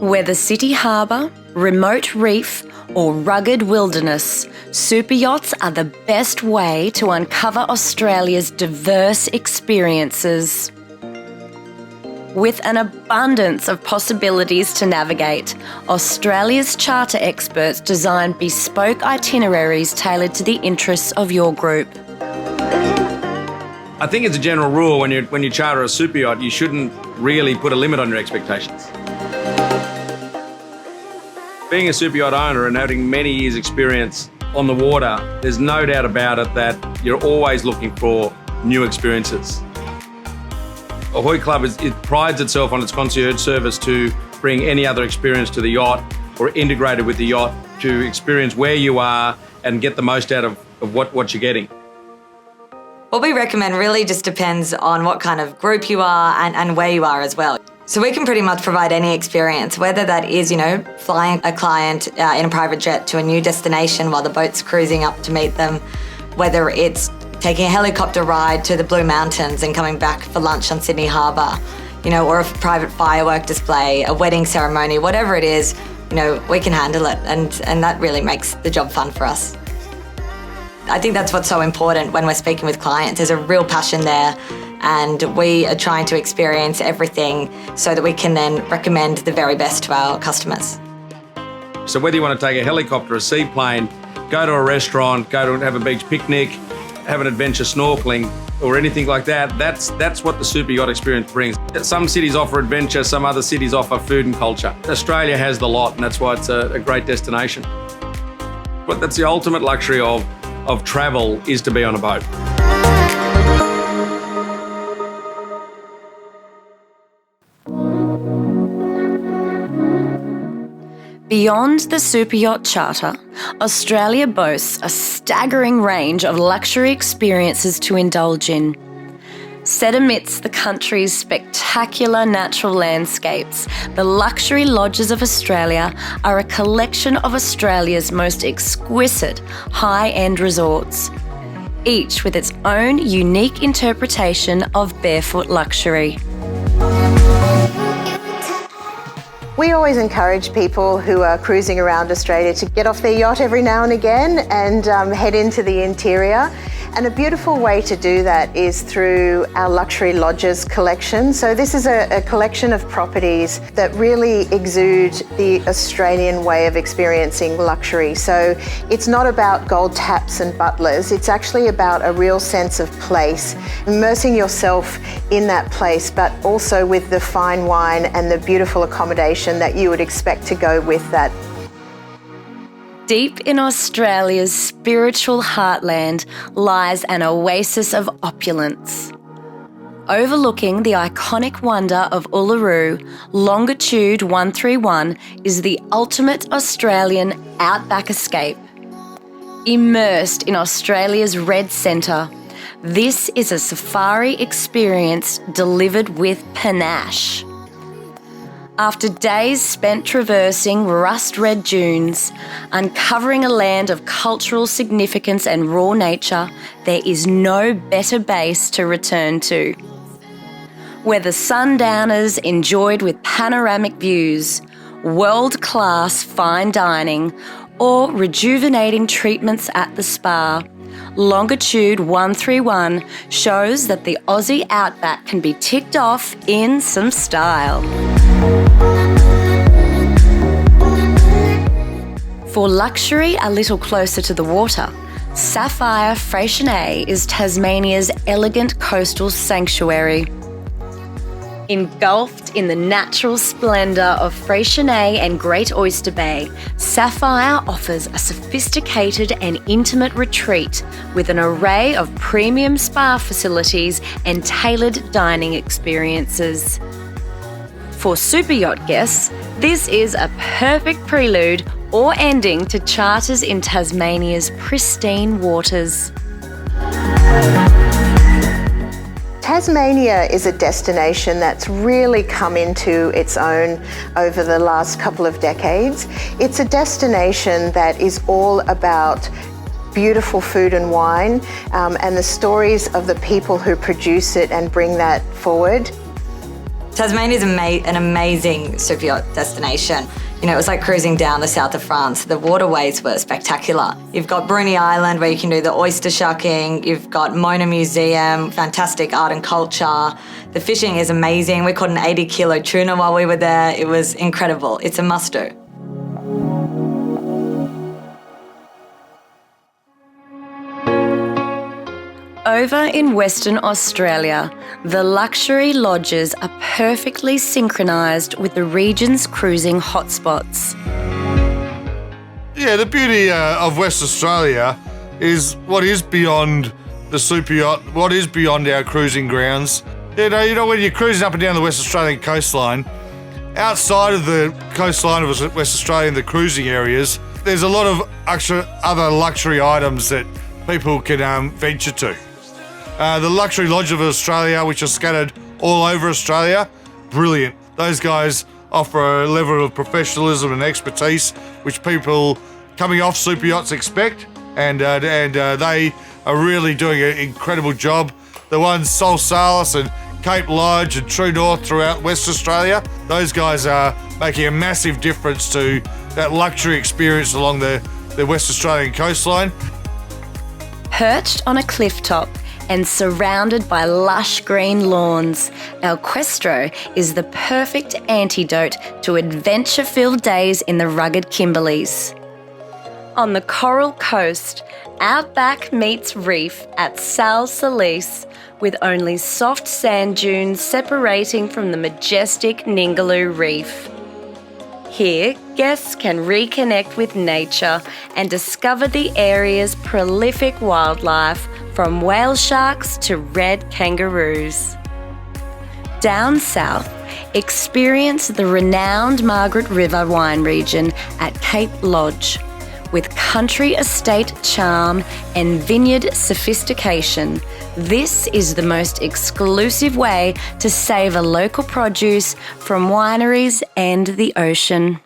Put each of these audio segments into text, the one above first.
Whether city harbour, remote reef, or rugged wilderness, super yachts are the best way to uncover Australia's diverse experiences. With an abundance of possibilities to navigate, Australia's charter experts design bespoke itineraries tailored to the interests of your group. I think as a general rule, when you charter a super yacht, you shouldn't really put a limit on your expectations. Being a super yacht owner and having many years' experience on the water, there's no doubt about it that you're always looking for new experiences. Ahoy Club it prides itself on its concierge service to bring any other experience to the yacht or integrated with the yacht to experience where you are and get the most out of what you're getting. What we recommend really just depends on what kind of group you are and where you are as well. So we can pretty much provide any experience, whether that is, flying a client in a private jet to a new destination while the boat's cruising up to meet them, whether it's taking a helicopter ride to the Blue Mountains and coming back for lunch on Sydney Harbour, or a private firework display, a wedding ceremony, whatever it is, we can handle it, and that really makes the job fun for us. I think that's what's so important when we're speaking with clients. There's a real passion there, and we are trying to experience everything so that we can then recommend the very best to our customers. So whether you want to take a helicopter, a seaplane, go to a restaurant, go to have a beach picnic, have an adventure snorkeling, or anything like that, that's what the super yacht experience brings. Some cities offer adventure, some other cities offer food and culture. Australia has the lot, and that's why it's a great destination. But that's the ultimate luxury of travel, is to be on a boat. Beyond the super yacht charter, Australia boasts a staggering range of luxury experiences to indulge in. Set amidst the country's spectacular natural landscapes, the luxury lodges of Australia are a collection of Australia's most exquisite high-end resorts, each with its own unique interpretation of barefoot luxury. We always encourage people who are cruising around Australia to get off their yacht every now and again and head into the interior. And a beautiful way to do that is through our Luxury Lodges collection. So this is a collection of properties that really exude the Australian way of experiencing luxury. So it's not about gold taps and butlers, it's actually about a real sense of place, immersing yourself in that place, but also with the fine wine and the beautiful accommodation that you would expect to go with that. Deep in Australia's spiritual heartland lies an oasis of opulence. Overlooking the iconic wonder of Uluru, Longitude 131 is the ultimate Australian outback escape. Immersed in Australia's red centre, this is a safari experience delivered with panache. After days spent traversing rust-red dunes, uncovering a land of cultural significance and raw nature, there is no better base to return to. Whether sundowners enjoyed with panoramic views, world-class fine dining, or rejuvenating treatments at the spa, Longitude 131 shows that the Aussie outback can be ticked off in some style. For luxury a little closer to the water, Sapphire Freycinet is Tasmania's elegant coastal sanctuary. Engulfed in the natural splendour of Freycinet and Great Oyster Bay, Sapphire offers a sophisticated and intimate retreat with an array of premium spa facilities and tailored dining experiences. For super yacht guests, this is a perfect prelude or ending to charters in Tasmania's pristine waters. Tasmania is a destination that's really come into its own over the last couple of decades. It's a destination that is all about beautiful food and wine and the stories of the people who produce it and bring that forward. Tasmania is an amazing super yacht destination. You know, it was like cruising down the south of France. The waterways were spectacular. You've got Bruny Island where you can do the oyster shucking. You've got Mona Museum, fantastic art and culture. The fishing is amazing. We caught an 80-kilo tuna while we were there. It was incredible. It's a must-do. Over in Western Australia, the luxury lodges are perfectly synchronised with the region's cruising hotspots. Yeah, the beauty of West Australia is what is beyond the super yacht, what is beyond our cruising grounds. You know, when you're cruising up and down the West Australian coastline, outside of the coastline of West Australia and the cruising areas, there's a lot of other luxury items that people can venture to. The luxury lodge of Australia, which are scattered all over Australia, brilliant. Those guys offer a level of professionalism and expertise which people coming off super yachts expect, and they are really doing an incredible job. The ones Sol Salis and Cape Lodge and True North throughout West Australia, those guys are making a massive difference to that luxury experience along the West Australian coastline. Perched on a cliff top and surrounded by lush green lawns, Alquestro is the perfect antidote to adventure-filled days in the rugged Kimberleys. On the Coral Coast, outback meets reef at Sal Solis, with only soft sand dunes separating from the majestic Ningaloo Reef. Here, guests can reconnect with nature and discover the area's prolific wildlife, from whale sharks to red kangaroos. Down south, experience the renowned Margaret River wine region at Cape Lodge. With country estate charm and vineyard sophistication, this is the most exclusive way to savour local produce from wineries and the ocean.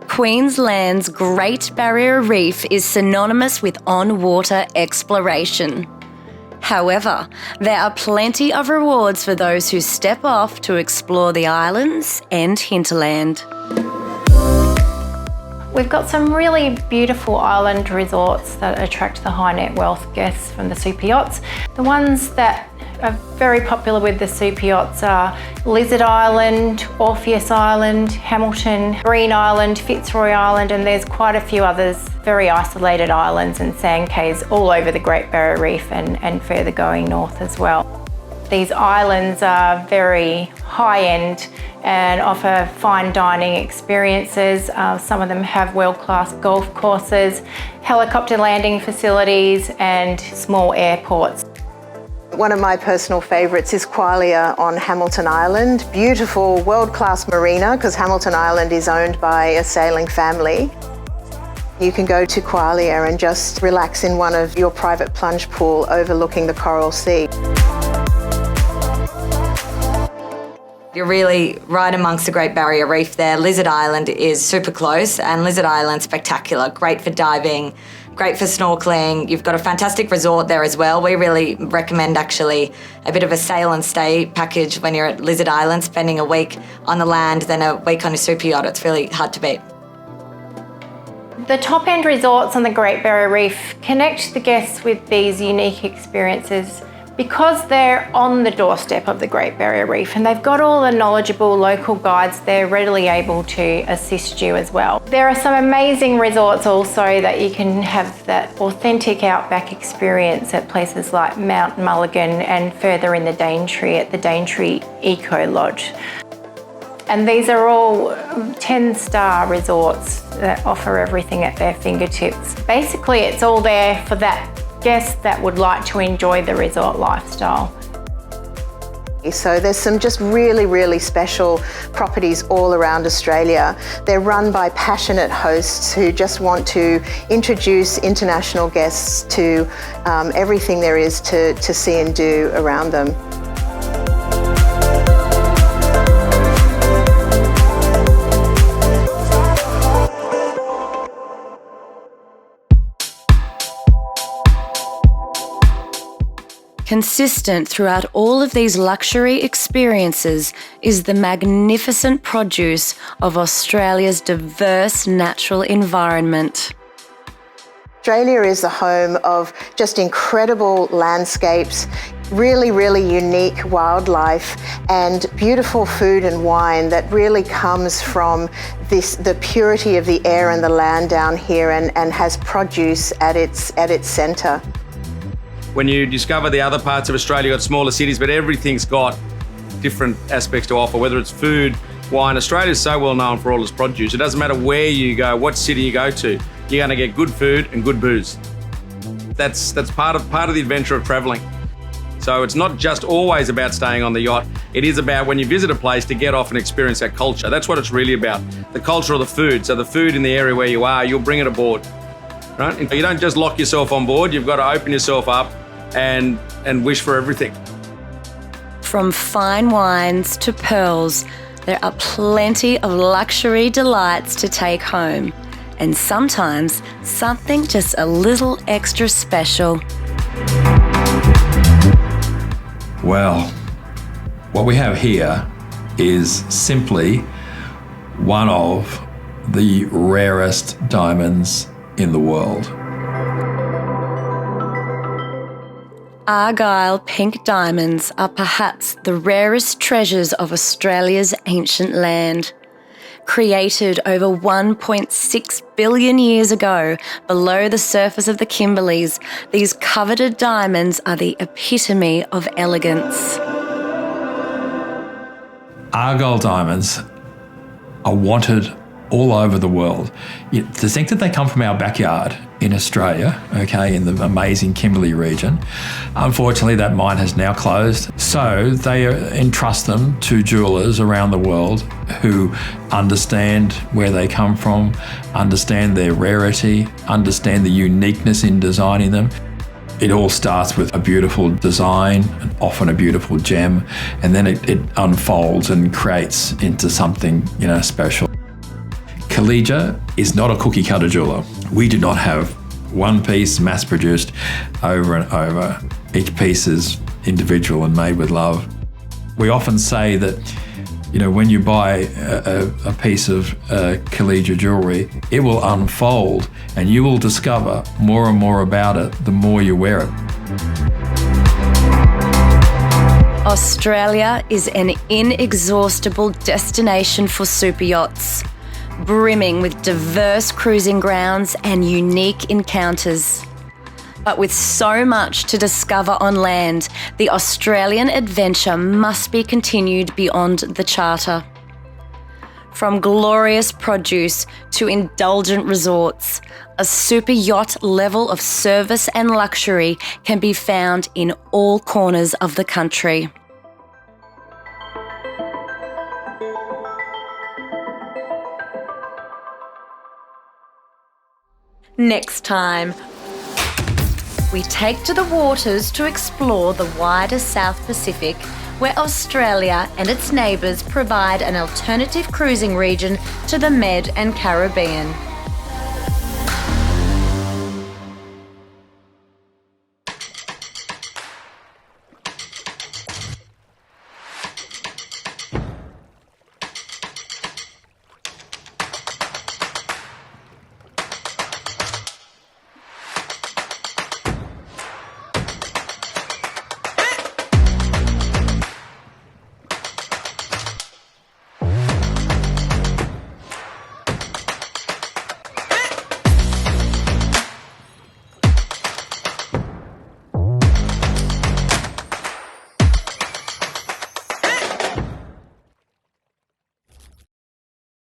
Queensland's Great Barrier Reef is synonymous with on-water exploration. However, there are plenty of rewards for those who step off to explore the islands and hinterland. We've got some really beautiful island resorts that attract the high net wealth guests from the super yachts. The ones that are very popular with the super yachts are Lizard Island, Orpheus Island, Hamilton, Green Island, Fitzroy Island, and there's quite a few others, very isolated islands and sand cays all over the Great Barrier Reef and further going north as well. These islands are very high-end and offer fine dining experiences. Some of them have world-class golf courses, helicopter landing facilities and small airports. One of my personal favourites is Qualia on Hamilton Island. Beautiful world-class marina, because Hamilton Island is owned by a sailing family. You can go to Qualia and just relax in one of your private plunge pool overlooking the Coral Sea. You're really right amongst the Great Barrier Reef there. Lizard Island is super close, and Lizard Island spectacular, great for diving, great for snorkeling. You've got a fantastic resort there as well. We really recommend actually a bit of a sail and stay package when you're at Lizard Island, spending a week on the land, then a week on a super yacht. It's really hard to beat. The top-end resorts on the Great Barrier Reef connect the guests with these unique experiences because they're on the doorstep of the Great Barrier Reef and they've got all the knowledgeable local guides there readily able to assist you as well. There are some amazing resorts also that you can have that authentic outback experience at places like Mount Mulligan and further in the Daintree at the Daintree Eco Lodge. And these are all 10-star resorts that offer everything at their fingertips. Basically, it's all there for that guest that would like to enjoy the resort lifestyle. So there's some just really, really special properties all around Australia. They're run by passionate hosts who just want to introduce international guests to everything there is to see and do around them. Consistent throughout all of these luxury experiences is the magnificent produce of Australia's diverse natural environment. Australia is the home of just incredible landscapes, really, really unique wildlife and beautiful food and wine that really comes from the purity of the air and the land down here and has produce at its centre. When you discover the other parts of Australia, you've got smaller cities, but everything's got different aspects to offer, whether it's food, wine. Australia's so well known for all its produce. It doesn't matter where you go, what city you go to, you're going to get good food and good booze. That's part of the adventure of travelling. So it's not just always about staying on the yacht. It is about when you visit a place to get off and experience that culture. That's what it's really about, the culture of the food. So the food in the area where you are, you'll bring it aboard. Right? You don't just lock yourself on board, you've got to open yourself up and wish for everything. From fine wines to pearls, there are plenty of luxury delights to take home. And sometimes something just a little extra special. Well, what we have here is simply one of the rarest diamonds in the world. Argyle pink diamonds are perhaps the rarest treasures of Australia's ancient land. Created over 1.6 billion years ago below the surface of the Kimberleys, these coveted diamonds are the epitome of elegance. Argyle diamonds are wanted all over the world. To think that they come from our backyard in Australia, okay, in the amazing Kimberley region, unfortunately that mine has now closed. So they entrust them to jewellers around the world who understand where they come from, understand their rarity, understand the uniqueness in designing them. It all starts with a beautiful design, and often a beautiful gem, and then it unfolds and creates into something, special. Collegia is not a cookie cutter jeweller. We do not have one piece mass produced over and over. Each piece is individual and made with love. We often say that, when you buy a piece of Collegia jewellery, it will unfold and you will discover more and more about it the more you wear it. Australia is an inexhaustible destination for super yachts, brimming with diverse cruising grounds and unique encounters. But with so much to discover on land, the Australian adventure must be continued beyond the charter. From glorious produce to indulgent resorts, a super yacht level of service and luxury can be found in all corners of the country. Next time, we take to the waters to explore the wider South Pacific, where Australia and its neighbours provide an alternative cruising region to the Med and Caribbean.